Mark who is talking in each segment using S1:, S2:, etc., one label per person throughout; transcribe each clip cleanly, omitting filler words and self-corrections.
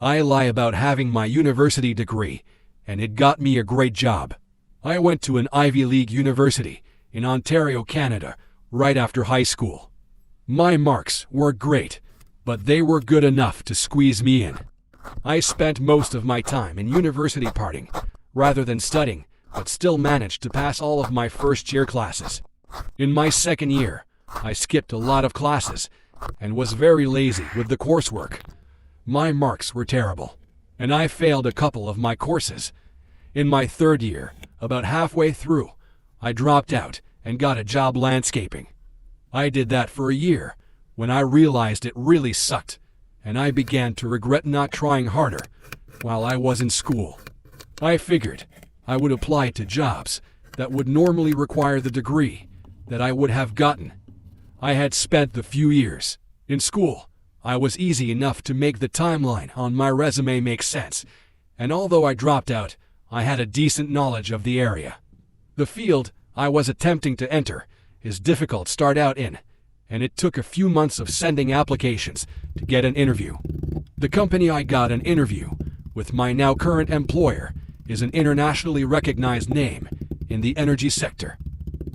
S1: I lie about having my university degree, and it got me a great job. I went to an Ivy League university in Ontario, Canada, right after high school. My marks were great, but they were good enough to squeeze me in. I spent most of my time in university partying, rather than studying, but still managed to pass all of my first-year classes. In my second year, I skipped a lot of classes and was very lazy with the coursework. My marks were terrible, and I failed a couple of my courses. In my third year, about halfway through, I dropped out and got a job landscaping. I did that for a year when I realized it really sucked, and I began to regret not trying harder while I was in school. I figured I would apply to jobs that would normally require the degree that I would have gotten. I had spent the few years in school. I was easy enough to make the timeline on my resume make sense, and although I dropped out, I had a decent knowledge of the area. The field I was attempting to enter is difficult to start out in, and it took a few months of sending applications to get an interview. The company I got an interview with, my now current employer, is an internationally recognized name in the energy sector.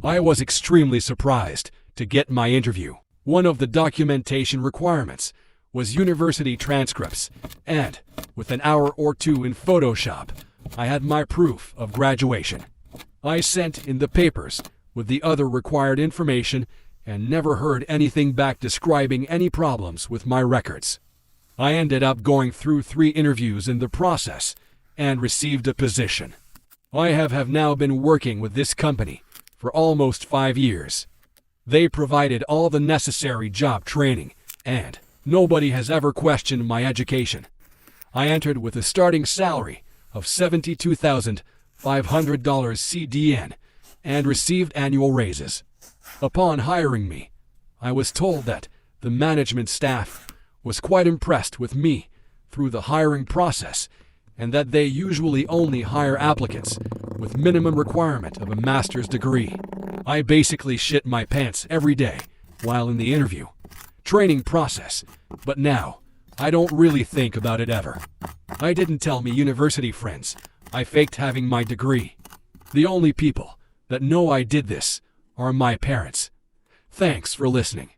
S1: I was extremely surprised to get my interview. One of the documentation requirements was university transcripts, and with an hour or two in Photoshop, I had my proof of graduation. I sent in the papers with the other required information and never heard anything back describing any problems with my records. I ended up going through 3 interviews in the process and received a position. I have now been working with this company for almost 5 years. They provided all the necessary job training, and nobody has ever questioned my education. I entered with a starting salary of $72,500 CDN and received annual raises. Upon hiring me, I was told that the management staff was quite impressed with me through the hiring process, and that they usually only hire applicants with minimum requirement of a master's degree. I basically shit my pants every day while in the interview training process, but now I don't really think about it ever. I didn't tell me university friends I faked having my degree. The only people that know I did this are my parents. Thanks for listening.